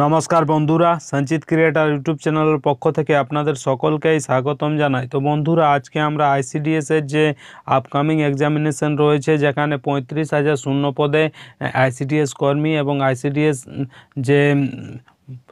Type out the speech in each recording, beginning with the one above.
নমস্কার বন্ধুরা, সঞ্চিত ক্রিয়েটার ইউটিউব চ্যানেলের পক্ষ থেকে আপনাদের সকলকেই স্বাগতম জানাই। তো বন্ধুরা, আজকে আমরা আইসিডিএস এর যে আপকামিং এক্সামিনেশন রয়েছে, যেখানে 35,000 শূন্য পদে আইসিডিএস কর্মী এবং আইসিডিএস যে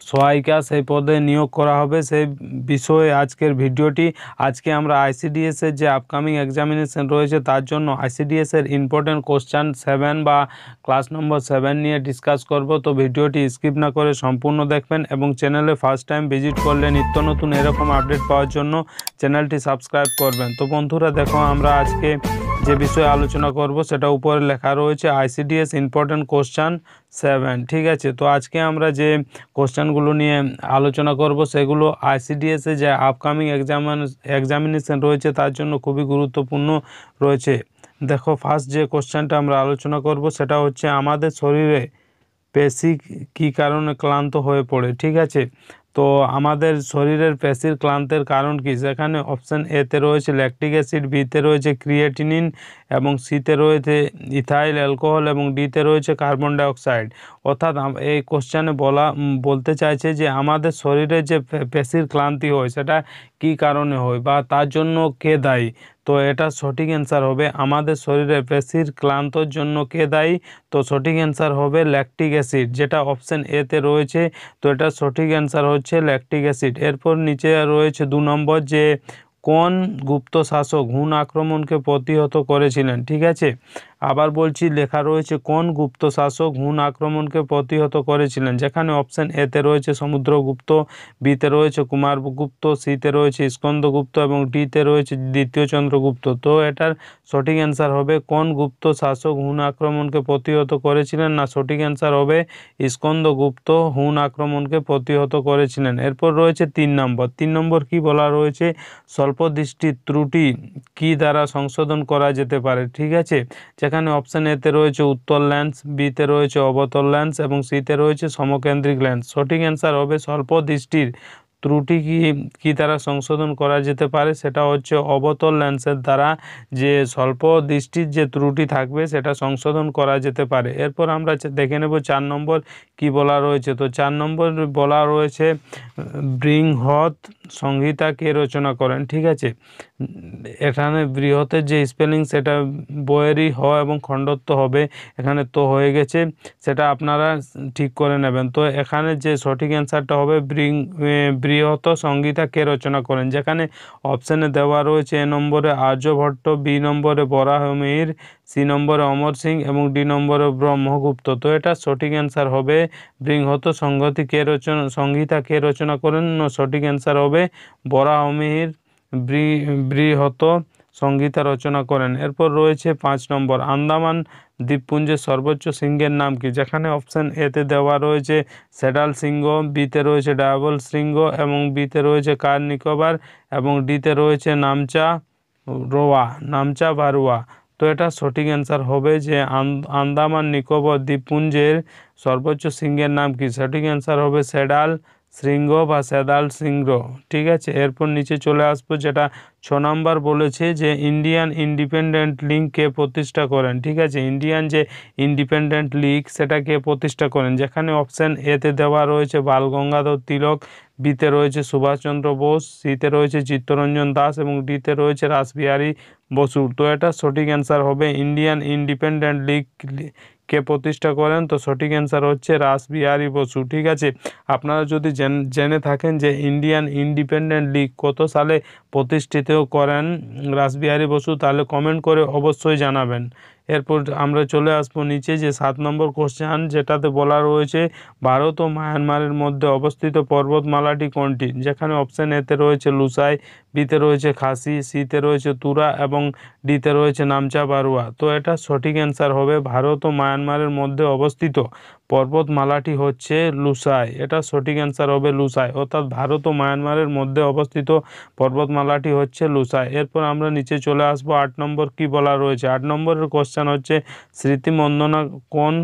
সহায়িকা সেই পদে নিয়োগ করা হবে, সেই বিষয়ে আজকের ভিডিওটি। আজকে আমরা আইসিডিএস এর যে আপকামিং এক্সামিনেশন রয়েছে তার জন্য আইসিডিএস এর ইম্পর্টেন্ট কোশ্চেন 7 বা ক্লাস নম্বর 7 নিয়ে ডিসকাস করব। তো ভিডিওটি স্কিপ না করে সম্পূর্ণ দেখবেন এবং চ্যানেলে ফার্স্ট টাইম ভিজিট করলে নিত্য নতুন এরকম আপডেট পাওয়ার জন্য চ্যানেলটি সাবস্ক্রাইব করবেন। তো বন্ধুরা দেখো, আমরা আজকে যে বিষয়ে আলোচনা করব সেটা উপরে লেখা রয়েছে আইসিডিএস ইম্পর্টেন্ট কোশ্চেন 7। ঠিক আছে, তো আজকে আমরা যে কোশ্চেনগুলো নিয়ে আলোচনা করব সেগুলো আইসিডিএস এ যে আপকামিং এক্সামিনেশন রয়েছে তার জন্য খুবই গুরুত্বপূর্ণ রয়েছে। দেখো, ফার্স্ট যে কোশ্চেনটা আমরা আলোচনা করব সেটা হচ্ছে আমাদের শরীরে পেশি কী কারণে ক্লান্ত হয়ে পড়ে। ঠিক আছে, তো আমাদের শরীরের পেশির ক্লান্তের কারণ কি? সেখানে অপশান এতে রয়েছে ল্যাকটিক অ্যাসিড, বিতে রয়েছে ক্রিয়েটিনিন এবং সিতে রয়েছে ইথাইল অ্যালকোহল এবং ডিতে রয়েছে কার্বন ডাইঅক্সাইড। অর্থাৎ এই কোশ্চেনে বলতে চাইছে যে আমাদের শরীরে যে পেশির ক্লান্তি হয় সেটা কী কারণে হয় বা তার জন্য কে দায়ী। তো এটা সঠিক অ্যান্সার হবে আমাদের শরীরে পেশির ক্লান্তর জন্য কে দায়ী। তো সঠিক অ্যান্সার হবে ল্যাকটিক অ্যাসিড, যেটা অপশান এতে রয়েছে। তো এটা সঠিক অ্যান্সার হচ্ছে ল্যাকটিক অ্যাসিড। এরপর নিচে রয়েছে 2 নম্বর, যে কোন গুপ্ত শাসক হুন আক্রমণকে প্রতিহত করেছিলেন। ঠিক আছে, আবার বলছি, লেখা রয়েছে কোন গুপ্ত শাসক হুন আক্রমণকে প্রতিহত করেছিলেন। যেখানে অপশান এতে রয়েছে সমুদ্রগুপ্ত, বিতে রয়েছে কুমারগুপ্ত, সিতে রয়েছে স্কন্দগুপ্ত এবং ডিতে রয়েছে দ্বিতীয় চন্দ্রগুপ্ত। তো এটার সঠিক অ্যান্সার হবে কোন গুপ্ত শাসক হুন আক্রমণকে প্রতিহত করেছিলেন, না সঠিক অ্যান্সার হবে স্কন্দগুপ্ত হুন আক্রমণকে প্রতিহত করেছিলেন। এরপর রয়েছে 3 নম্বর। 3 নম্বর কি বলা রয়েছে? স্বল্পদৃষ্টির ত্রুটি কি দ্বারা সংশোধন করা যেতে পারে। ঠিক আছে, যেখানে অপশান এতে রয়েছে উত্তল লেন্স, বিতে রয়েছে অবতল লেন্স এবং সিতে রয়েছে সমকেন্দ্রিক লেন্স। সঠিক অ্যান্সার হবে স্বল্প দৃষ্টির ত্রুটি কি দ্বারা সংশোধন করা যেতে পারে, সেটা হচ্ছে অবতল লেন্সের দ্বারা যে স্বল্প দৃষ্টির যে ত্রুটি থাকবে সেটা সংশোধন করা যেতে পারে। এরপর আমরা দেখে নেব 4 নম্বর কি বলা রয়েছে। তো 4 নম্বর বলা রয়েছে বৃহৎ সংহিতা কে রচনা করেন। ঠিক আছে, এখানে বৃহতের যে স্পেলিং সেটা বইয়েরই হ এবং খণ্ডত্ব হবে, এখানে তো হয়ে গেছে, সেটা আপনারা ঠিক করে নেবেন। তো এখানে যে সঠিক অ্যান্সারটা হবে বৃহৎ সংহিতা কে রচনা করেন। যেখানে অপশানে দেওয়া রয়েছে এ নম্বরে আর্যভট্ট, বি নম্বরে বরাহমিহির, সি নম্বরে অমর সিং এবং ডি নম্বরে ব্রহ্মগুপ্ত। তো এটা সঠিক অ্যান্সার হবে বৃহৎ সংহিতা কে রচনা করেন। সঠিক অ্যান্সার হবে বরাহমিহির বৃহৎ সংহিতা রচনা করেন। এরপর রয়েছে 5 নম্বর, আন্দামান দ্বীপপুঞ্জের সর্বোচ্চ শৃঙ্গের নাম কি। যেখানে অপশান এতে দেওয়া রয়েছে স্যাডাল শৃঙ্গ, বিতে রয়েছে ডাবল শৃঙ্গ এবং বিতে রয়েছে কার নিকোবর এবং ডিতে রয়েছে নামচা বারোয়া। তো এটা সঠিক অ্যান্সার হবে যে আন্দামান নিকোবর দ্বীপপুঞ্জের সর্বোচ্চ শৃঙ্গের নাম কি। সঠিক অ্যান্সার হবে স্যাডাল শৃঙ্গ বা স্যাডাল শৃঙ্গ। ঠিক আছে, এরপর নিচে চলে আসবো, যেটা 6 নম্বর বলেছে যে ইন্ডিয়ান ইন্ডিপেন্ডেন্ট লীগ কে প্রতিষ্ঠা করেন। ঠিক আছে, ইন্ডিয়ান যে ইন্ডিপেন্ডেন্ট লীগ সেটাকে প্রতিষ্ঠা করেন। যেখানে অপশান এতে দেওয়া রয়েছে বাল গঙ্গাধর তিলক, বিতে রয়েছে সুভাষচন্দ্র বোস, সিতে রয়েছে চিত্তরঞ্জন দাস এবং ডিতে রয়েছে রাসবিহারী বসু। তো এটা সঠিক অ্যান্সার হবে ইন্ডিয়ান ইন্ডিপেন্ডেন্ট লীগ কে প্রতিষ্ঠা করেন। তো সঠিক অ্যান্সার হচ্ছে রাসবিহারী বসু। ঠিক আছে, আপনারা যদি জেনে থাকেন যে ইন্ডিয়ান ইন্ডিপেন্ডেন্ট লীগ কত সালে প্রতিষ্ঠিত করেন রাসবিহারী বসু, তাহলে কমেন্ট করে অবশ্যই জানাবেন। এরপর আমরা চলে আসবো নিচে, যে 7 নম্বর কোশ্চেন, যেটাতে বলা রয়েছে ভারত ও মায়ানমারের মধ্যে অবস্থিত পর্বতমালাটি কোনটি। যেখানে অপশান এতে রয়েছে লুসাই, বিতে রয়েছে খাসি, সিতে রয়েছে তুরা এবং ডিতে রয়েছে নামচা বারোয়া। তো এটা সঠিক অ্যান্সার হবে ভারত ও মায়ানমারের মধ্যে অবস্থিত পর্বতমালাটি হচ্ছে লুসাই। এটা সঠিক অ্যান্সার হবে লুসাই, অর্থাৎ ভারত ও মায়ানমারের মধ্যে অবস্থিত পর্বতমালাটি হচ্ছে লুসাই। এরপর আমরা নিচে চলে আসবো 8 নম্বর কি বলা রয়েছে। 8 নম্বরের কোশ্চেন হচ্ছে স্মৃতি মন্দনা কোন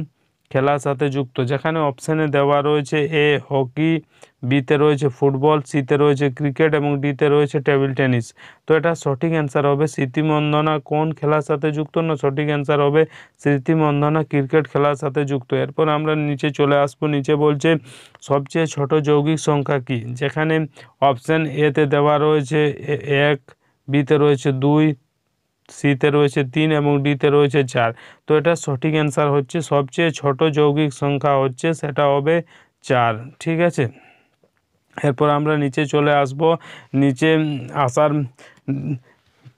খেলার সাথে যুক্ত, যেখানে অপশানে দেওয়া রয়েছে এ হকি, বিতে রয়েছে ফুটবল, সিতে রয়েছে ক্রিকেট এবং ডিতে রয়েছে টেবিল টেনিস। তো এটা সঠিক অ্যান্সার হবে স্মৃতিমন্দনা কোন খেলার সাথে যুক্ত? না, সঠিক অ্যান্সার হবে স্মৃতিমন্দনা ক্রিকেট খেলার সাথে যুক্ত। এরপর আমরা নিচে চলে আসবো, নিচে বলছে সবচেয়ে ছোট যৌগিক সংখ্যা কি? যেখানে অপশান এতে দেওয়া রয়েছে 1, বিতে রয়েছে 2, সিতে রয়েছে 3 এবং ডিতে রয়েছে 4। তো এটা সঠিক অ্যান্সার হচ্ছে সবচেয়ে ছোট যৌগিক সংখ্যা হচ্ছে সেটা হবে 4। ঠিক আছে, এরপর আমরা নিচে চলে আসব। নিচে আসার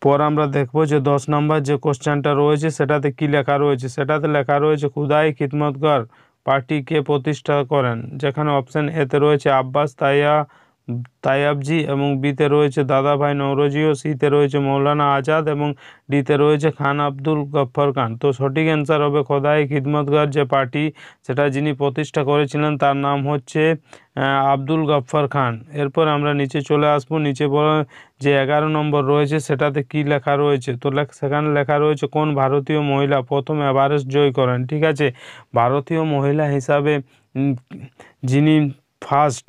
পর আমরা দেখব যে 10 নম্বর যে কোশ্চেনটা রয়েছে সেটাতে কি লেখা রয়েছে। সেটাতে লেখা রয়েছে খুদাই খিদমতগর পার্টি কে প্রতিষ্ঠা করেন? যেখানে অপশান এতে রয়েছে আব্বাস তাইয়াবজি এবং বিতে রয়েছে দাদাভাই নওরোজি ও সিতে রয়েছে মৌলানা আজাদ এবং ডিতে রয়েছে খান আব্দুল গফ্ফর খান। তো সঠিক অ্যান্সার হবে খোদাই খিদমতগর যে পার্টি সেটা যিনি প্রতিষ্ঠা করেছিলেন তার নাম হচ্ছে আব্দুল গফ্ফর খান। এরপর আমরা নিচে চলে আসবো, নিচে বলা যে 11 নম্বর রয়েছে সেটাতে কি লেখা রয়েছে। তো সেখানে লেখা রয়েছে কোন ভারতীয় মহিলা প্রথম এভারেস্ট জয় করেন? ঠিক আছে, ভারতীয় মহিলা হিসাবে যিনি ফার্স্ট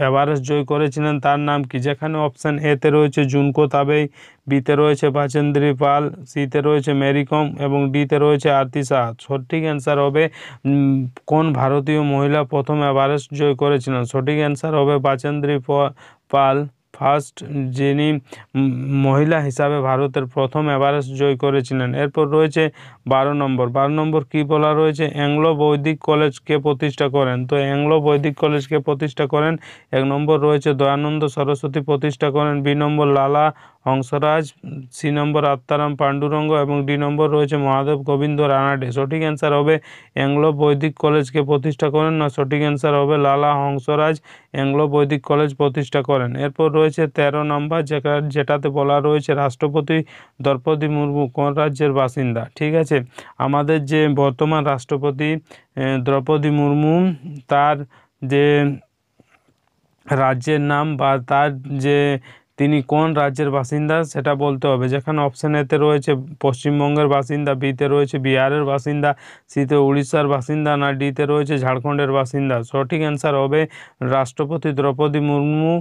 এভারেস্ট জয় করেছিলেন তার নাম কি? যেখানে অপশান এতে রয়েছে জুনকো তাবেই, বিতে রয়েছে বাচেন্দ্রী পাল, সিতে রয়েছে মেরি কম এবং ডিতে রয়েছে আরতি শাহ। সঠিক অ্যান্সার হবে কোন ভারতীয় মহিলা প্রথম এভারেস্ট জয় করেছিলেন? সঠিক অ্যান্সার হবে বাচেন্দ্রী পাল ফার্স্ট, যিনি মহিলা হিসাবে ভারতের প্রথম এভারেস্ট জয় করেছিলেন। এরপর রয়েছে 12 নম্বর কি বলা রয়েছে? অ্যাংলো বৈদিক কলেজকে প্রতিষ্ঠা করেন? তো অ্যাংলো বৈদিক কলেজকে প্রতিষ্ঠা করেন 1 নম্বর রয়েছে দয়ানন্দ সরস্বতী প্রতিষ্ঠা করেন, বি নম্বর লালা হংসরাজ, সি নম্বর আত্মারাম পাণ্ডুরঙ্গ এবং ডি নম্বর রয়েছে মহাদেব গোবিন্দ রানাডে। সঠিক অ্যান্সার হবে অ্যাংলো বৈদিক কলেজকে প্রতিষ্ঠা করেন, না সঠিক অ্যান্সার হবে লালা হংসরাজ অ্যাংলো বৈদিক কলেজ প্রতিষ্ঠা করেন। এরপর রয়েছে 13 নম্বর যেটাতে বলা রয়েছে রাষ্ট্রপতি দ্রৌপদী মুর্মু কোন রাজ্যের বাসিন্দা? ঠিক আছে, আমাদের যে বর্তমান রাষ্ট্রপতি দ্রৌপদী মুর্মু তার যে রাজ্যের নাম বা তার যে তিনি কোন রাজ্যের বাসিন্দা সেটা বলতে হবে। যেখানে অপশান এতে রয়েছে পশ্চিমবঙ্গের বাসিন্দা, বিতে রয়েছে বিহারের বাসিন্দা, সিতে উড়িষ্যার বাসিন্দা, না ডিতে রয়েছে ঝাড়খণ্ডের বাসিন্দা। সঠিক অ্যান্সার হবে রাষ্ট্রপতি দ্রৌপদী মুর্মু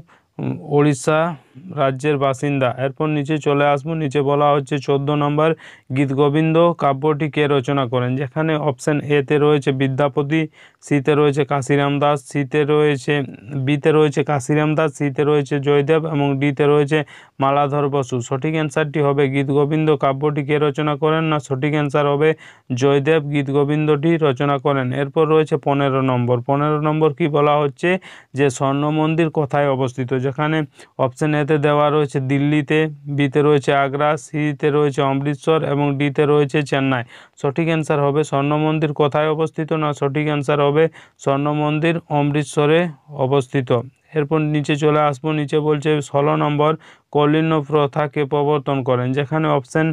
উড়িষ্যা রাজ্যের বাসিন্দা। এরপর নিচে চলে আসবো, নিচে বলা হচ্ছে 14 নম্বর গীতগোবিন্দ কাব্যটি কে রচনা করেন? যেখানে অপশান এতে রয়েছে বিদ্যাপতি, সিতে রয়েছে কাশিরাম দাস, বিতে রয়েছে কাশিরাম দাস, সিতে রয়েছে জয়দেব এবং ডিতে রয়েছে মালাধর বসু। সঠিক অ্যান্সারটি হবে গীতগোবিন্দ কাব্যটি কে রচনা করেন? না সঠিক অ্যান্সার হবে জয়দেব গীতগোবিন্দটি রচনা করেন। এরপর রয়েছে 15 নম্বর কি বলা হচ্ছে যে স্বর্ণ মন্দির কোথায় অবস্থিত? যেখানে অপশান এতে দেওয়া রয়েছে দিল্লিতে, বিতে রয়েছে আগ্রা, সিতে রয়েছে অমৃতসর এবং ডিতে রয়েছে চেন্নাই। সঠিক অ্যান্সার হবে স্বর্ণ মন্দির কোথায় অবস্থিত? না সঠিক অ্যান্সার হবে স্বর্ণ মন্দির অমৃতসরে অবস্থিত। এরপর নিচে চলে আসবো, নিচে বলছে 16 নম্বর কৌলিন্য প্রথাকে প্রবর্তন করেন? যেখানে অপশান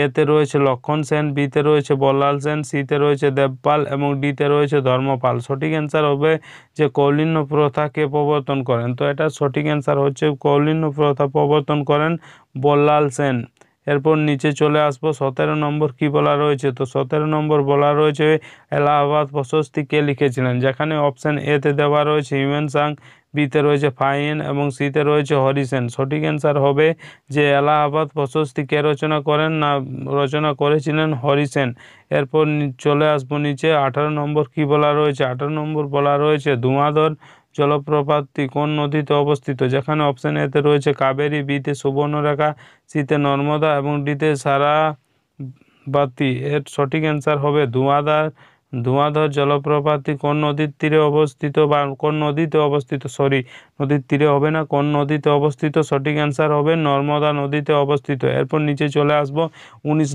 এতে রয়েছে লক্ষণ সেন, বিতে রয়েছে বল্লাল সেন, সিতে রয়েছে দেবপাল এবং ডিতে রয়েছে ধর্মপাল। সঠিক অ্যান্সার হবে যে কৌলিন্য প্রথাকে প্রবর্তন করেন। তো এটা সঠিক অ্যান্সার হচ্ছে কৌলিন্য প্রথা প্রবর্তন করেন বল্লাল সেন। এরপর নিচে চলে আসবো 17 নম্বর কি বলা রয়েছে। তো 17 নম্বর বলা রয়েছে এলাহাবাদ প্রশস্তি কে লিখেছিলেন? যেখানে অপশান এতে দেওয়া রয়েছে হিউয়েন সাং, বিতে রয়েছে ফাহিয়েন এবং সিতে রয়েছে হরি সেন। সঠিক অ্যান্সার হবে যে এলাহাবাদ প্রশস্তি কে রচনা করেন? না রচনা করেছিলেন হরি সেন। এরপর চলে আসবো নিচে 18 নম্বর কি বলা রয়েছে। 18 নম্বর বলা রয়েছে ধুমাধর জলপ্রপাতটি কোন নদীতে অবস্থিত? যেখানে অপশান এতে রয়েছে কাবেরী, বিতে সুবর্ণরেখা, সিতে নর্মদা এবং ডিতে সারাবাতি। এর সঠিক অ্যান্সার হবে ধুমাধর জলপ্রপাতটি কোন নদীর তীরে অবস্থিত বা কোন নদীতে অবস্থিত? নদীর তীরে হবে না, কোন নদীতে অবস্থিত? সঠিক অ্যান্সার হবে নর্মদা নদীতে অবস্থিত। এরপর নিচে চলে আসবো 19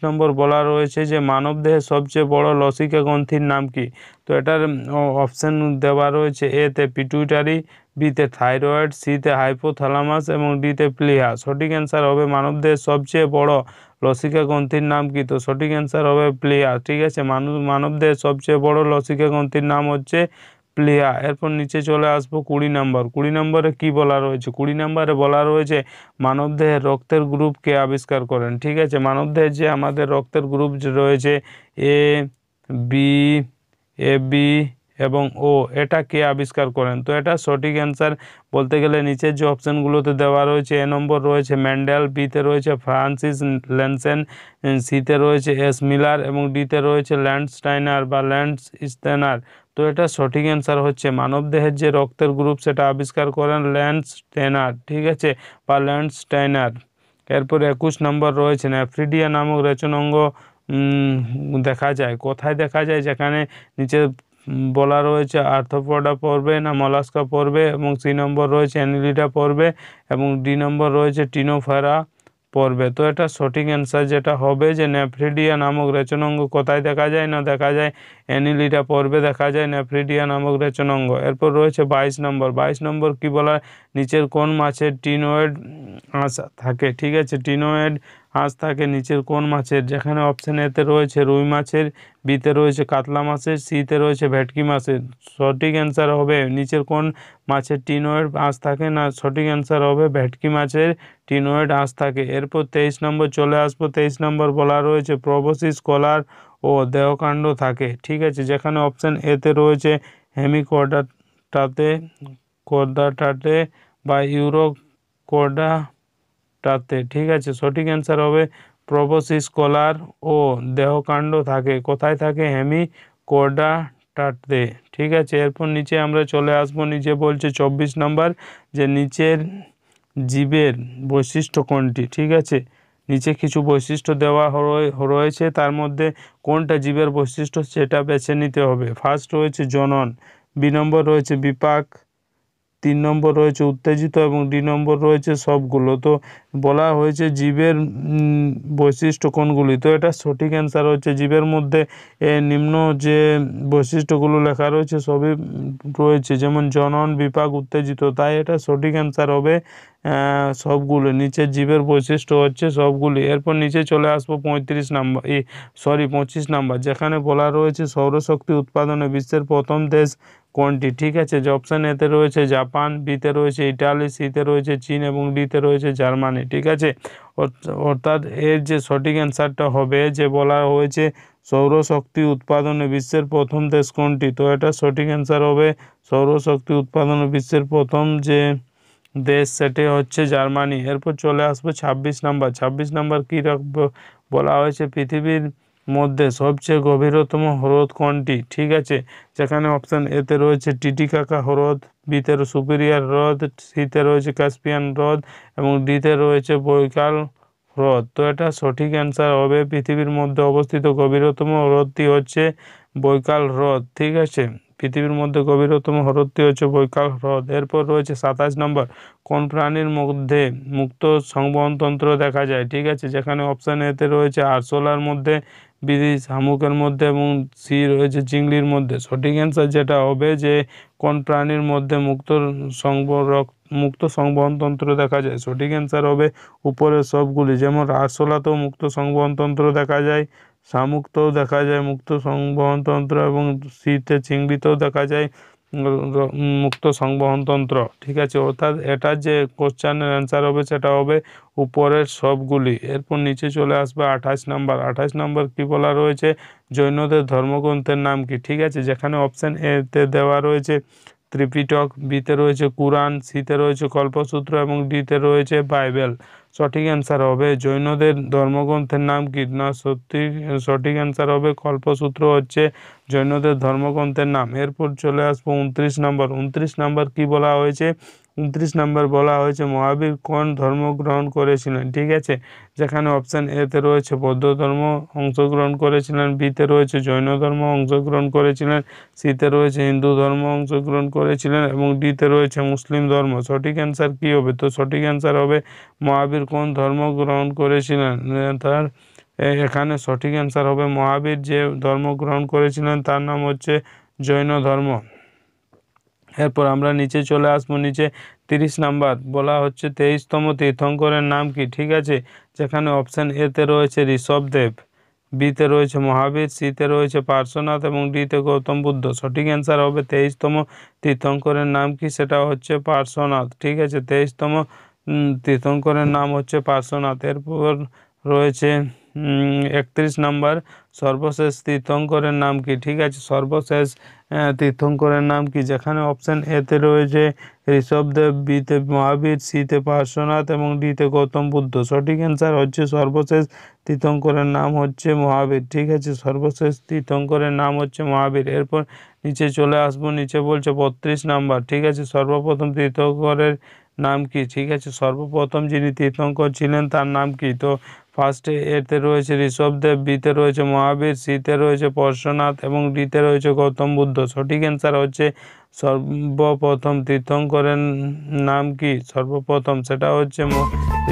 নম্বর বলা রয়েছে যে মানবদেহের সবচেয়ে বড় লসিকা গ্রন্থির নাম কি? তো এটার অপশান দেওয়া রয়েছে এতে পিটুইটারি, বিতে থাইরয়েড, সিতে হাইপোথ্যালামাস এবং ডিতে প্লিহা। সঠিক অ্যান্সার হবে মানবদেহের সবচেয়ে বড় লসিকা গ্রন্থির নাম কি? তো সঠিক অ্যান্সার হবে প্লিহা। ঠিক আছে, মানবদেহের সবচেয়ে বড় লসিকা গ্রন্থির নাম হচ্ছে প্লিহা। এরপর নিচে চলে আসবো 20 নম্বর। 20 নম্বরে কি বলা রয়েছে? 20 নম্বরে বলা রয়েছে মানবদেহের রক্তের গ্রুপ কে আবিষ্কার করেন? ঠিক আছে, মানবদেহের যে আমাদের রক্তের গ্রুপ যে রয়েছে এ, বি, এ বি এবং ও, এটা কে আবিষ্কার করেন? তো এটা সঠিক অ্যান্সার বলতে গেলে নিচের যে অপশানগুলোতে দেওয়া রয়েছে, এ নম্বর রয়েছে ম্যান্ডেল, বিতে রয়েছে ফ্রান্সিস ল্যান্সেন, সিতে রয়েছে এস মিলার এবং ডিতে রয়েছে ল্যান্ডস্টাইনার বা ল্যান্ডস্টাইনার। তো এটা সঠিক অ্যান্সার হচ্ছে মানবদেহের যে রক্তের গ্রুপ সেটা আবিষ্কার করেন ল্যান্ডস্টাইনার, ঠিক আছে, বা ল্যান্ডস্টাইনার। এরপরে 21 নম্বর রয়েছে নেফ্রিডিয়া নামক রেচনাঙ্গ দেখা যায় কোথায়? দেখা যায় যেখানে নিচে বলা রয়েছে আর্থ্রোপোডা পর্বে না মলাস্কা পর্বে, এবং সি নম্বর রয়েছে অ্যানিলিডা পর্বে এবং ডি নম্বর রয়েছে টিনোফেরা পর্বে। তো এটা সঠিক অ্যান্সার যেটা হবে যে নেফ্রিডিয়া নামক রেচনাঙ্গ কোথায় দেখা যায়? না দেখা যায় অ্যানিলিডা পর্বে দেখা যায় নেফ্রিডিয়া নামক রেচনাঙ্গ। এরপর রয়েছে 22 নম্বর। 22 নম্বর কি বলা? নিচের কোন মাছের টিনোয়েড আঁশ থাকে? ঠিক আছে, টিনোয়েড আঁশ থাকে নিচের কোন মাছের? যেখানে অপশান এতে রয়েছে রুই মাছের, বিতে রয়েছে কাতলা মাছের, সিতে রয়েছে ভেটকি মাছের। সঠিক অ্যান্সার হবে নিচের কোন মাছের টিনোয়েড আঁশ থাকে? না সঠিক অ্যান্সার হবে ভেটকি মাছের টিনোয়েড আঁশ থাকে। এরপর 23 নম্বর চলে আসবো। 23 নম্বর বলা রয়েছে প্রোবসিস কলার ও দেহকাণ্ড থাকে, ঠিক আছে, যেখানে অপশান এতে রয়েছে হেমিকর্ডাটাতে, কর্দাটাতে বা ইউরোকর্ডাটাতে, ঠিক আছে। সঠিক অ্যান্সার হবে প্রোবসিস কলার ও দেহকাণ্ড থাকে কোথায়? থাকে হেমিকর্ডাটাতে, ঠিক আছে। এরপর নিচে আমরা চলে আসবো, নিচে বলছে 24 নম্বর যে নিচের জীবের বৈশিষ্ট্য কোনটি? ঠিক আছে, নিচে কিছু বৈশিষ্ট্য দেওয়া রয়েছে, তার মধ্যে কোনটা জীবের বৈশিষ্ট্য সেটা বেছে নিতে হবে। ফার্স্ট রয়েছে জনন, বি নম্বর রয়েছে বিপাক, 3 নম্বর রয়েছে উত্তেজিত এবং ডি নম্বর রয়েছে সবগুলো। তো বলা হয়েছে জীবের বৈশিষ্ট্য কোনগুলি? তো এটা সঠিক অ্যান্সার হচ্ছে জীবের মধ্যে নিম্ন যে বৈশিষ্ট্যগুলো লেখা রয়েছে সবই রয়েছে, যেমন জনন, বিপাক, উত্তেজিত। তাই এটা সঠিক অ্যান্সার হবে সবগুলো। নিচের জীবের বৈশিষ্ট্য হচ্ছে সবগুলি। এরপর নিচে চলে আসবো 25 নাম্বার, যেখানে বলা রয়েছে সৌরশক্তি উৎপাদনে বিশ্বের প্রথম দেশ কোনটি? ঠিক আছে, যে অপশান এতে রয়েছে জাপান, বিতে রয়েছে ইটালি, সিতে রয়েছে চীন এবং ডিতে রয়েছে জার্মানি, ঠিক আছে। অর্থাৎ এর যে সঠিক অ্যান্সারটা হবে যে বলা হয়েছে সৌরশক্তি উৎপাদনে বিশ্বের প্রথম দেশ কোনটি? তো এটা সঠিক অ্যান্সার হবে সৌরশক্তি উৎপাদনে বিশ্বের প্রথম যে দেশ সেটি হচ্ছে জার্মানি। এরপর চলে আসবো 26 নাম্বার। 26 নাম্বার কী বলা হয়েছে পৃথিবীর মধ্যে সবচেয়ে গভীরতম হ্রদ কোনটি? ঠিক আছে, যেখানে অপশান এতে রয়েছে টিটিকাকা হ্রদ, বিতে সুপিরিয়র হ্রদ, সিতে রয়েছে ক্যাসপিয়ান হ্রদ এবং ডিতে রয়েছে বৈকাল হ্রদ। তো এটা সঠিক অ্যান্সার হবে পৃথিবীর মধ্যে অবস্থিত গভীরতম হ্রদটি হচ্ছে বৈকাল হ্রদ, ঠিক আছে। পৃথিবীর মধ্যে গভীরতম হ্রদটি হচ্ছে বৈকাল হ্রদ। এরপর রয়েছে 27 নম্বর, কোন প্রাণীর মধ্যে মুক্ত সংবহনতন্ত্র দেখা যায়? ঠিক আছে, যেখানে অপশান এতে রয়েছে আরশোলার মধ্যে, বি শামুকের মধ্যে এবং সি রয়েছে চিংড়ির মধ্যে। সঠিক অ্যান্সার যেটা হবে যে কোন প্রাণীর মধ্যে মুক্ত সংবহনতন্ত্র দেখা যায়? সঠিক অ্যান্সার হবে উপরের সবগুলি, যেমন আরশোলাতেও মুক্ত সংবহনতন্ত্র দেখা যায়, শামুকতেও দেখা যায় মুক্ত সংবহনতন্ত্র এবং সিতে চিংড়িতেও দেখা যায় মুক্ত সংবহনতন্ত্র, ঠিক আছে। অর্থাৎ এটার যে কোশ্চেনের অ্যান্সার হবে সেটা হবে উপরের সবগুলি। এরপর নিচে চলে আসবে 28 নাম্বার। 28 নাম্বার কী বলা রয়েছে? জৈনদের ধর্মগ্রন্থের নাম কি? ঠিক আছে, যেখানে অপশান এতে দেওয়া রয়েছে ত্রিপিটক, বিতে রয়েছে কুরআন, সিতে রয়েছে কল্পসূত্র এবং ডিতে রয়েছে বাইবেল। সঠিক অ্যান্সার হবে জৈনদের ধর্মগ্রন্থের নাম কি? না সঠিক অ্যান্সার হবে কল্পসূত্র হচ্ছে জৈনদের ধর্মগ্রন্থের নাম। এরপর চলে আসবো 29 নম্বর। 29 নম্বর কী বলা হয়েছে? 29 নম্বর বলা হয়েছে মহাবীর কোন ধর্ম গ্রহণ করেছিলেন? ঠিক আছে, যেখানে অপশান এতে রয়েছে বৌদ্ধ ধর্ম অংশগ্রহণ করেছিলেন, বিতে রয়েছে জৈন ধর্ম অংশগ্রহণ করেছিলেন, সিতে রয়েছে হিন্দু ধর্ম অংশগ্রহণ করেছিলেন এবং ডিতে রয়েছে মুসলিম ধর্ম। সঠিক অ্যান্সার কী হবে? তো সঠিক অ্যান্সার হবে মহাবীর কোন ধর্ম গ্রহণ করেছিলেন? তার এখানে সঠিক অ্যান্সার হবে মহাবীর যে ধর্ম গ্রহণ করেছিলেন তার নাম হচ্ছে জৈন ধর্ম। এরপর আমরা নিচে চলে আসবো, নিচে 30 নাম্বার বলা হচ্ছে 23তম তীর্থঙ্করের নাম কি? ঠিক আছে, যেখানে অপশান এতে রয়েছে ঋষভদেব, বিতে রয়েছে মহাবীর, সিতে রয়েছে পার্শ্বনাথ এবং ডিতে গৌতম বুদ্ধ। সঠিক অ্যান্সার হবে 23তম তীর্থঙ্করের নাম কি? সেটা হচ্ছে পার্শ্বনাথ, ঠিক আছে। 23তম তীর্থঙ্করের নাম হচ্ছে পার্শ্বনাথ। এরপর রয়েছে 31 নাম্বার সর্বশেষ তীর্থঙ্করের নাম কি? ঠিক আছে, সর্বশেষ তীর্থঙ্করের নাম কি? যেখানে অপশান এতে রয়েছে ঋষভদেব, বিতে মহাবীর, সিতে পার্শ্বনাথ এবং ডিতে গৌতম বুদ্ধ। সঠিক অ্যান্সার হচ্ছে সর্বশেষ তীর্থঙ্করের নাম হচ্ছে মহাবীর। ঠিক আছে, সর্বশেষ তীর্থঙ্করের নাম হচ্ছে মহাবীর। এরপর নিচে চলে আসবো, নিচে বলছে 32 নাম্বার। ঠিক আছে, সর্বপ্রথম তীর্থঙ্করের নাম কি? ঠিক আছে, সর্বপ্রথম যিনি তীর্থঙ্কর ছিলেন তার নাম কি? তো ফার্স্টে এতে রয়েছে ঋষভদেব, বিতে রয়েছে মহাবীর, সিতে রয়েছে পার্শ্বনাথ এবং ডিতে রয়েছে গৌতম বুদ্ধ। সঠিক অ্যান্সার হচ্ছে সর্বপ্রথম তীর্থঙ্করের নাম কি? সর্বপ্রথম সেটা হচ্ছে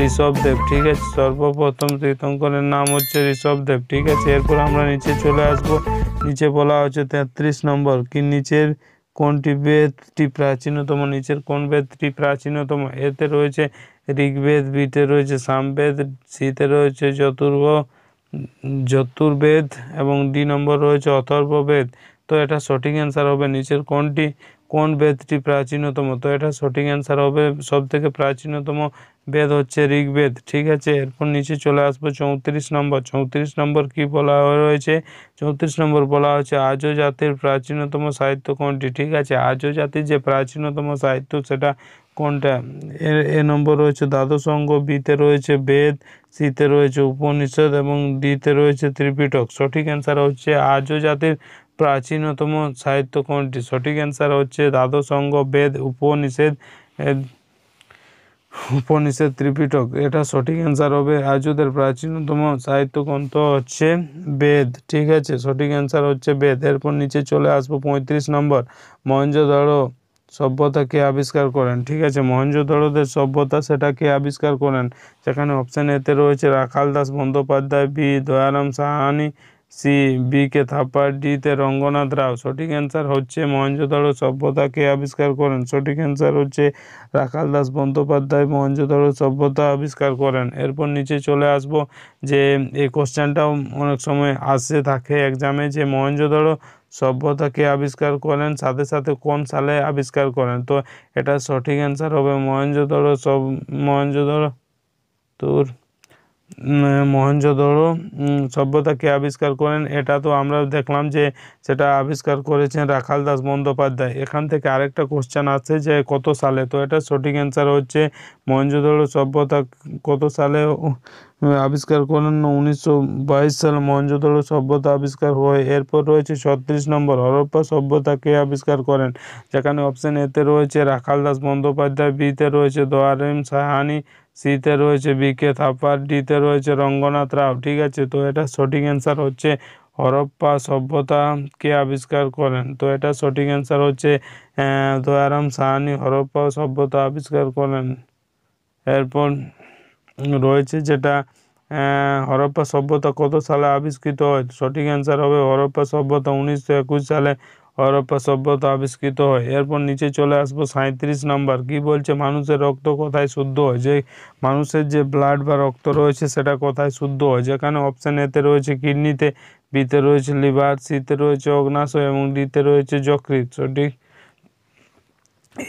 ঋষভদেব। ঠিক আছে, সর্বপ্রথম তীর্থঙ্করের নাম হচ্ছে ঋষভদেব। ঠিক আছে, এরপর আমরা নিচে চলে আসবো, নিচে বলা হচ্ছে 33 নম্বর কি নিচের কোনটি বেদটি প্রাচীনতম? নিচের কোন বেদটি প্রাচীনতম? এতে রয়েছে ঋগ্বেদ, বিতে রয়েছে সামবেদ, সিতে রয়েছে যতুর্বেদ এবং ডি নম্বর রয়েছে অথর্ববেদ। তো এটা সঠিক অ্যান্সার হবে নিচের কোন বেদটি প্রাচীনতম? তো এটা সঠিক অ্যান্সার হবে সব থেকে প্রাচীনতম বেদ হচ্ছে ঋগ্বেদ। ঠিক আছে, এরপর নিচে চলে আসবো 34 নম্বর। 34 নম্বর কি বলা রয়েছে? 34 নম্বর বলা হচ্ছে আর্য জাতির প্রাচীনতম সাহিত্য কোনটি? ঠিক আছে, আর্য জাতির যে প্রাচীনতম সাহিত্য সেটা কোনটা? এ নম্বর রয়েছে দ্বাদশ অঙ্গ, বিতে রয়েছে বেদ, সিতে রয়েছে উপনিষদ এবং ডিতে রয়েছে ত্রিপিটক। সঠিক অ্যান্সার হচ্ছে আর্য জাতির প্রাচীনতম সাহিত্য কোনটি? সঠিক অ্যান্সার হচ্ছে দ্বাদশ অঙ্গ, বেদ, উপনিষদ ত্রিপিটক। এটা সঠিক অ্যান্সার হবে। আর্যদের প্রাচীনতম সাহিত্য গ্রন্থ হচ্ছে বেদ। ঠিক আছে, সঠিক অ্যান্সার হচ্ছে বেদ। এরপর নিচে চলে আসবো 35 নম্বর। মহেঞ্জোদারো সভ্যতা কে আবিষ্কার করেন? ঠিক আছে, মহেঞ্জোদারোদের সভ্যতা সেটা কে আবিষ্কার করেন? যেখানে অপশান এতে রয়েছে Rakhal Das Bandyopadhyay, B Dayaram Sahni, C B K Thappa, ডিতে রঙ্গনাথ রাও। সঠিক অ্যান্সার হচ্ছে মহেঞ্জোদারো সভ্যতা কে আবিষ্কার করেন? সঠিক অ্যান্সার হচ্ছে রাখাল দাস বন্দ্যোপাধ্যায় মহেঞ্জোদারো সভ্যতা আবিষ্কার করেন। এরপর নিচে চলে আসব যে এই কোশ্চেনটাও অনেক সময় আসে থাকে এক্সামে, যে মহেঞ্জোদারো সভ্যতা কে আবিষ্কার করেন, সাথে সাথে কোন সালে আবিষ্কার করেন? তো এটা সঠিক অ্যান্সার হবে মহেঞ্জোদারো তোর মহেঞ্জোদারো সভ্যতা কে আবিষ্কার করেন? এটা তো আমরা দেখলাম যে সেটা আবিষ্কার করেছেন রাখাল দাস বন্দ্যোপাধ্যায়। এখান থেকে আরেকটা কোশ্চেন আছে যে কত সালে? তো এটা সঠিক অ্যান্সার হচ্ছে মহেঞ্জোদারো সভ্যতা কত সালে আবিষ্কার করেন? 1922 সালে মহেঞ্জোদারো সভ্যতা আবিষ্কার হয়। এরপর রয়েছে 36 নম্বর। হরপ্পা সভ্যতা কে আবিষ্কার করেন? যেখানে অপশান এতে রয়েছে রাখাল দাস বন্দ্যোপাধ্যায়, বিতে রয়েছে দয়ারাম সাহানি, সিতে রয়েছে বি কে থাপ্পা, ডিতে রয়েছে রঙ্গনাথ রাও। ঠিক আছে, তো এটা সঠিক অ্যান্সার হচ্ছে হরপ্পা সভ্যতা কে আবিষ্কার করেন? তো এটা সঠিক অ্যান্সার হচ্ছে দয়ারাম সাহানি হরপ্পা সভ্যতা আবিষ্কার করেন। এরপর রয়েছে যেটা হরপ্পা সভ্যতা কত সালে আবিষ্কৃত হয়? সঠিক অ্যান্সার হবে হরপ্পা সভ্যতা 1921 সালে হরপ্পা সভ্যতা আবিষ্কৃত হয়। এরপর নিচে চলে আসবো 37 নম্বর। কি বলছে মানুষের রক্ত কোথায় শুদ্ধ হয়? যে মানুষের যে ব্লাড বা রক্ত রয়েছে সেটা কোথায় শুদ্ধ হয়? যেখানে অপশান এতে রয়েছে কিডনিতে, বিতে রয়েছে লিভার, সিতে রয়েছে অগ্নাশয় এবং ডিতে রয়েছে যকৃৎ। সঠিক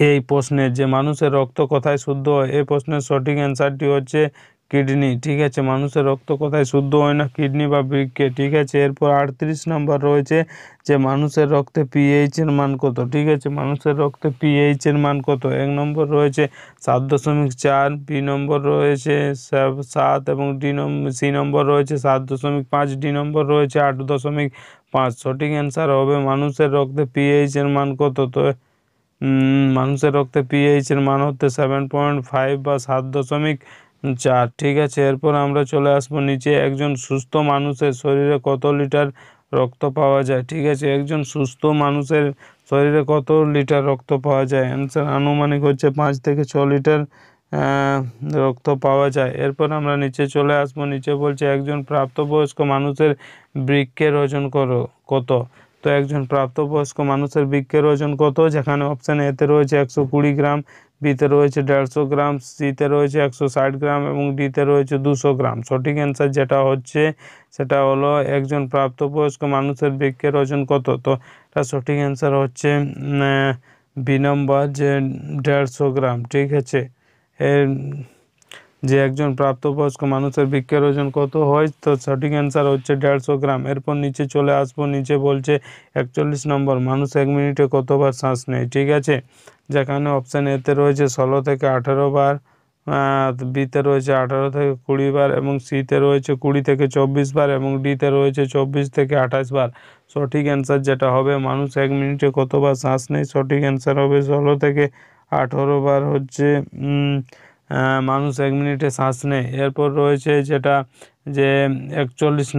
এই প্রশ্নের যে মানুষের রক্ত কোথায় শুদ্ধ হয়, এই প্রশ্নের সঠিক অ্যান্সারটি হচ্ছে কিডনি। ঠিক আছে, মানুষের রক্ত কোথায় শুদ্ধ হয় না? কিডনি বা বৃক্কে। ঠিক আছে, এরপর 38 নম্বর রয়েছে যে মানুষের রক্তে পিএইচ এর মান কত? ঠিক আছে, মানুষের রক্তে পিএইচ এর মান কত? 1 নম্বর রয়েছে 7.4, বি নম্বর রয়েছে 7 এবং সি নম্বর রয়েছে 7.5, ডি নম্বর রয়েছে 8.5। সঠিক অ্যান্সার হবে মানুষের রক্তে পিএইচ এর মান কত? তো মানুষের রক্তে পিএইচ এর মান হচ্ছে 7.5 বা 7.4। ঠিক আছে, এরপর আমরা চলে আসবো নিচে। একজন সুস্থ মানুষের শরীরে কত লিটার রক্ত পাওয়া যায়? ঠিক আছে, একজন সুস্থ মানুষের শরীরে কত লিটার রক্ত পাওয়া যায়? অ্যান্সার আনুমানিক হচ্ছে 5 থেকে 6 লিটার রক্ত পাওয়া যায়। এরপর আমরা নিচে চলে আসবো, নিচে বলছে একজন প্রাপ্তবয়স্ক মানুষের বৃক্কের ওজন কত? তো একজন প্রাপ্তবয়স্ক মানুষের বৃক্কের ওজন কত? যেখানে অপশান এতে রয়েছে 120 গ্রাম, বিতে রয়েছে 150 গ্রাম, সিতে রয়েছে 160 গ্রাম এবং ডিতে রয়েছে 200 গ্রাম। সঠিক অ্যান্সার যেটা হচ্ছে সেটা হলো একজন প্রাপ্তবয়স্ক মানুষের বৃক্কের ওজন কত? তো এটা সঠিক অ্যান্সার হচ্ছে বি নম্বর যে 150 গ্রাম। ঠিক আছে, এর যে একজন প্রাপ্তবয়স্ক মানুষের বৃক্কের ওজন কত হয়, তো সঠিক অ্যান্সার হচ্ছে 150 গ্রাম। এরপর নিচে চলে আসবো, নিচে বলছে 41 নম্বর, মানুষ 1 মিনিটে কতবার শ্বাস নেয়। ঠিক আছে, যেখানে অপশান এতে রয়েছে 16 থেকে 18 বার, বিতে রয়েছে 18 থেকে 20 বার, এবং সিতে রয়েছে 20 থেকে 24 বার, এবং ডিতে রয়েছে 24 থেকে 28 বার। সঠিক অ্যান্সার যেটা হবে, মানুষ 1 মিনিটে কতবার শ্বাস নেয়, সঠিক অ্যান্সার হবে 16 থেকে 18 বার হচ্ছে মানুষ 1 মিনিটে শ্বাস নেয়। এরপর রয়েছে যেটা যে 41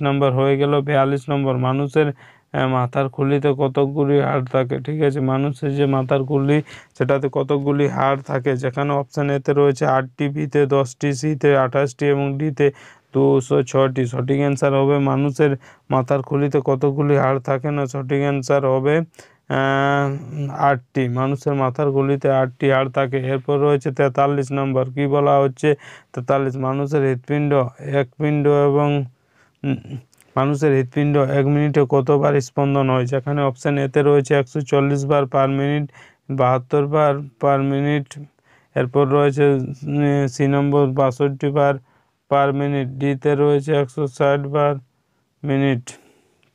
নম্বর হয়ে গেল। 42 নম্বর, মানুষের মাথার খুলিতে কতকগুলি হাড় থাকে। ঠিক আছে, মানুষের যে মাথার খুলি সেটাতে কতকগুলি হাড় থাকে, যেখানে অপশান এতে রয়েছে 8টি, বিতে 10টি, সিতে 28টি, এবং ডিতে 206টি। সঠিক অ্যান্সার হবে মানুষের মাথার খুলিতে কতগুলি হাড় থাকে না, সঠিক অ্যান্সার হবে 8টি। মানুষের মাথার খুলিতে 8টি হাড় থাকে। এরপর রয়েছে 43 নম্বর, কি বলা হচ্ছে 43, মানুষের হৃৎপিণ্ড এক পিণ্ড এবং মানুষের হৃৎপিণ্ড 1 মিনিটে কতবার স্পন্দন হয়, যেখানে অপশান এতে রয়েছে 140 বার পার মিনিট, 72 বার পার মিনিট। এরপর রয়েছে সি নম্বর 62 বার পার মিনিট, ডিতে রয়েছে 160 বার মিনিট।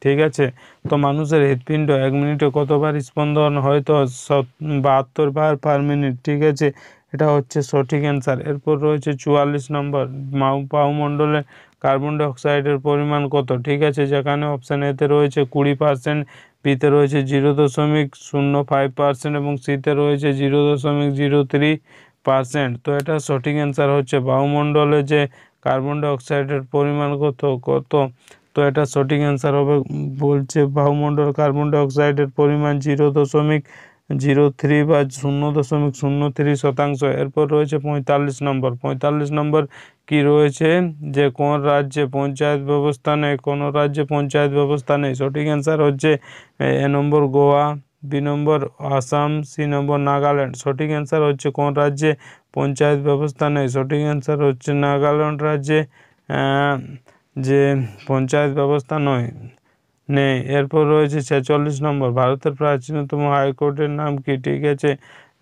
ঠিক আছে, তো মানুষের হৃৎপিণ্ড 1 মিনিটে কতবার স্পন্দন হয়, তো 72 বার পার মিনিট। ঠিক আছে, এটা হচ্ছে সঠিক অ্যান্সার। এরপর রয়েছে 44 নম্বর, বায়ুমণ্ডলে কার্বন ডাইঅক্সাইডের পরিমাণ কত। ঠিক আছে, যেখানে অপশান এতে রয়েছে 20%, বিতে রয়েছে 0.05%, এবং সিতে রয়েছে 0.03%। তো এটা সঠিক অ্যান্সার হচ্ছে বায়ুমণ্ডলে যে কার্বন ডাইঅক্সাইডের পরিমাণ কত, তো এটা সঠিক অ্যান্সার হবে, বলছে বায়ুমণ্ডল কার্বন ডাইঅক্সাইডের পরিমাণ 0.03 বা 0.03%। এরপর রয়েছে 45 নম্বর, 45 নম্বর কি রয়েছে যে কোন রাজ্যে পঞ্চায়েত ব্যবস্থা নেই, কোন রাজ্যে পঞ্চায়েত ব্যবস্থা নেই। সঠিক অ্যান্সার হচ্ছে এ নম্বর গোয়া, বি নম্বর আসাম, সি নম্বর নাগাল্যান্ড। সঠিক অ্যান্সার হচ্ছে কোন রাজ্যে পঞ্চায়েত ব্যবস্থা নেই, সঠিক অ্যান্সার হচ্ছে নাগাল্যান্ড রাজ্যে যে পঞ্চায়েত ব্যবস্থা নেই। এরপর রয়েছে 46 নম্বর, ভারতের প্রাচীনতম হাইকোর্টের নাম কি। ঠিক আছে,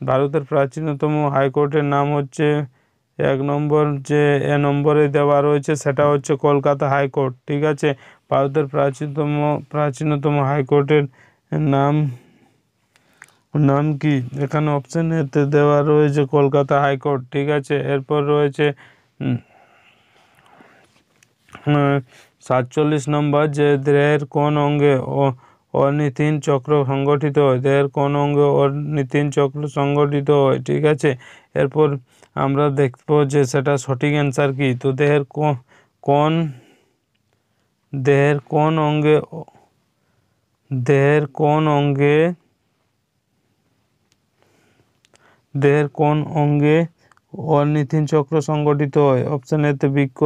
ভারতের প্রাচীনতম হাইকোর্টের নাম হচ্ছে 1 নম্বর যে নম্বরে দেওয়া রয়েছে সেটা হচ্ছে কলকাতা হাইকোর্ট। ঠিক আছে, ভারতের প্রাচীনতম হাইকোর্টের নাম কি, এখানে অপশন এতে দেওয়া রয়েছে কলকাতা হাইকোর্ট। ঠিক আছে, এরপর রয়েছে 47 নম্বর, যে দেহের কোন অঙ্গে অর্নিথিন চক্র সংগঠিত হয়, দেহের কোন অঙ্গে অর্নিথিন চক্র সংগঠিত হয়। ঠিক আছে, এরপর আমরা দেখব যে সেটা সঠিক অ্যান্সার কি। তো দেহের কোন অঙ্গে অর্নিথিন চক্র সংগঠিত হয়। অপশন এতে বৃক্ক,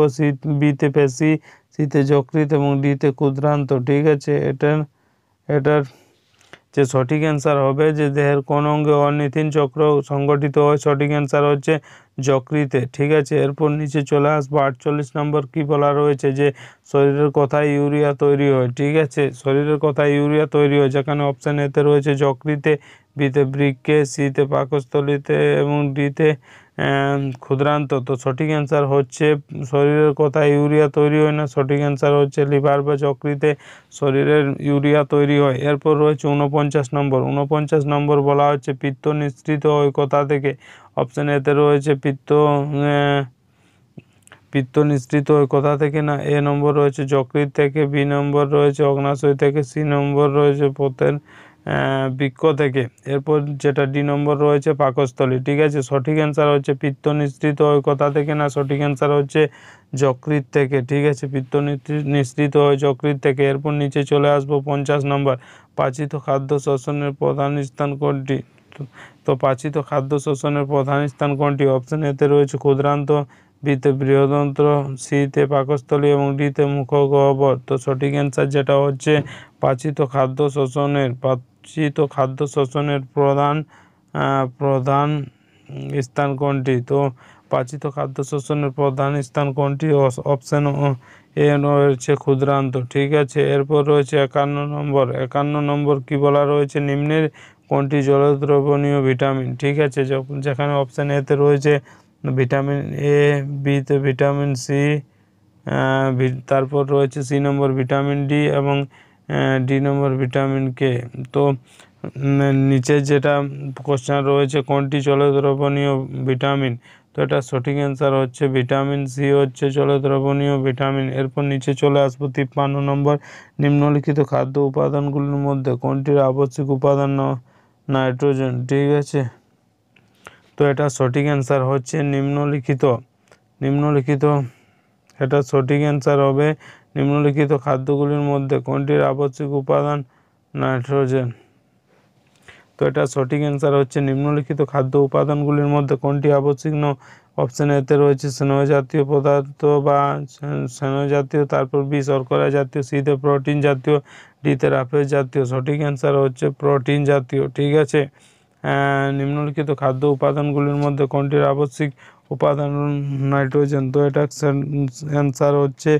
বিতে পেশি, সিতে যকৃৎ, এবং ডিতে ক্ষুদ্রান্ত। ঠিক আছে, এটার যে সঠিক অ্যান্সার হবে যে দেহের কোন অঙ্গে অর্নিথিন চক্র সংগঠিত হয়, সঠিক অ্যান্সার হচ্ছে যকৃতে। ঠিক আছে, এরপর নিচে চলে আসবো 48 নম্বর, কি বলা রয়েছে যে শরীরের কোথায় ইউরিয়া তৈরি হয়। ঠিক আছে, শরীরের কোথায় ইউরিয়া তৈরি হয়, যেখানে অপশান এতে রয়েছে যকৃতে, বিতে বৃক্কে, সিতে পাকস্থলীতে, এবং ডিতে ক্ষুদ্রান্ত। তো সঠিক অ্যান্সার হচ্ছে শরীরের কোথায় ইউরিয়া তৈরি হয় না, সঠিক অ্যান্সার হচ্ছে লিভার বা যকৃতে শরীরের ইউরিয়া তৈরি হয়। এরপর রয়েছে 49 নম্বর, 49 নম্বর বলা হচ্ছে পিত্ত নিঃসৃত হয় কোথা থেকে। অপশান এতে রয়েছে পিত্ত নিঃসৃত হয় কোথা থেকে না, এ নম্বর রয়েছে যকৃৎ থেকে, বি নম্বর রয়েছে অগ্নাশয় থেকে, সি নম্বর রয়েছে পোতের বৃক্ক থেকে। এরপর যেটা ডি নম্বর রয়েছে পাকস্থলী। ঠিক আছে, সঠিক অ্যান্সার হচ্ছে পিত্ত নিঃসৃত হয় কোথা থেকে না, সঠিক অ্যান্সার হচ্ছে যকৃৎ থেকে। ঠিক আছে, পিত্ত নিঃসৃত হয় যকৃৎ থেকে। এরপর নিচে চলে আসবো 50 নম্বর, পাচিত খাদ্য শোষণের প্রধান স্থান কোনটি। তো পাচিত খাদ্য শোষণের প্রধান স্থান কোনটি, অপশন এতে রয়েছে ক্ষুদ্রান্ত, বিতে বৃহদন্ত্র, সিতে পাকস্থলী, এবং ডিতে মুখগহ্বর। তো সঠিক অ্যান্সার যেটা হচ্ছে পাচিত খাদ্য শোষণের প্রধান স্থান কোনটি। তো পাচিত খাদ্য শোষণের প্রধান স্থান কোনটি, অপশন এ রয়েছে ক্ষুদ্রান্ত। ঠিক আছে, এরপর রয়েছে 51 নম্বর, 51 নম্বর কি বলা রয়েছে নিম্নের কোনটি জলদ্রবণীয় ভিটামিন। ঠিক আছে, যেখানে অপশান এতে রয়েছে ভিটামিন এ, বিতে ভিটামিন সি, তারপর রয়েছে সি নম্বর ভিটামিন ডি এবং ডি নম্বর ভিটামিন কে। তো নিচে যেটা কোশ্চেন রয়েছে কোনটি জলদ্রবণীয় ভিটামিন, তো এটা সঠিক অ্যান্সার হচ্ছে ভিটামিন সি হচ্ছে জলদ্রবণীয় ভিটামিন। এরপর নিচে চলে আসবো 53 নম্বর, নিম্নলিখিত খাদ্য উপাদানগুলির মধ্যে কোনটির আবশ্যিক উপাদান নাইট্রোজেন। ঠিক আছে, তো এটা সঠিক অ্যান্সার হচ্ছে নিম্নলিখিত এটা সঠিক অ্যান্সার হবে নিম্নলিখিত খাদ্যগুলির মধ্যে কোনটির আবশ্যিক উপাদান নাইট্রোজেন। তো এটা সঠিক অ্যান্সার হচ্ছে নিম্নলিখিত খাদ্য উপাদানগুলির মধ্যে কোনটি আবশ্যিক অপশন এতে রয়েছে স্নেহ জাতীয় পদার্থ বা স্নেহ জাতীয়, তারপর বি শর্করা জাতীয়, সিতে প্রোটিন জাতীয়, ডিতে রাফেজ জাতীয়। সঠিক অ্যান্সার হচ্ছে প্রোটিন জাতীয়। ঠিক আছে, নিম্নলিখিত খাদ্য উপাদানগুলির মধ্যে কোনটির আবশ্যিক উপাদান নাইট্রোজেন, তো এটা অ্যান্সার হচ্ছে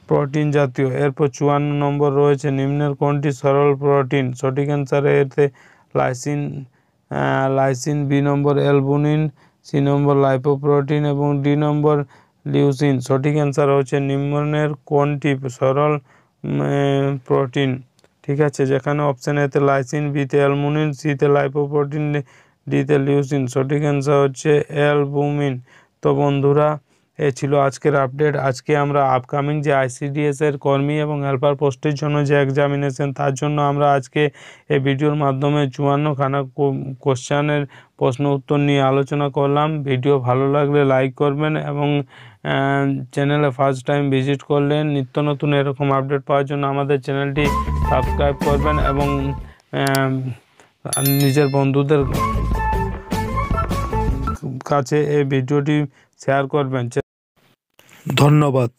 প্রোটিন জাতীয়। এরপর 54 নম্বর রয়েছে নিম্নের কোনটি সরল প্রোটিন। সঠিক অ্যান্সার এতে লাইসিন, বি নম্বর অ্যালবুমিন, সি নম্বর লাইপোপ্রোটিন এবং ডি নম্বর লিউসিন। সঠিক অ্যান্সার হচ্ছে নিম্নের কোনটি সরল প্রোটিন। ঠিক আছে, যেখানে অপশান এতে লাইসিন, বিতে অ্যালবুমিন, সিতে লাইপোপ্রোটিন, ডিতে লিউসিন। সঠিক অ্যান্সার হচ্ছে অ্যালবুমিন। তো বন্ধুরা, এ ছিল আজকের আপডেট। আজকে আমরা আপকামিং যে আইসিডিএস এর কর্মী এবং হেল্পার পোস্টের জন্য যে এক্সামিনেশন, তার জন্য আমরা আজকে এই ভিডিওর মাধ্যমে 54খানা কোশ্চেনের প্রশ্ন উত্তর নিয়ে আলোচনা করলাম। ভিডিও ভালো লাগলে লাইক করবেন এবং চ্যানেলে ফার্স্ট টাইম ভিজিট করলে নিত্য নতুন এরকম আপডেট পাওয়ার জন্য আমাদের চ্যানেলটি সাবস্ক্রাইব করবেন এবং নিজের বন্ধুদের কাছে এই ভিডিওটি শেয়ার করবেন। ধন্যবাদ।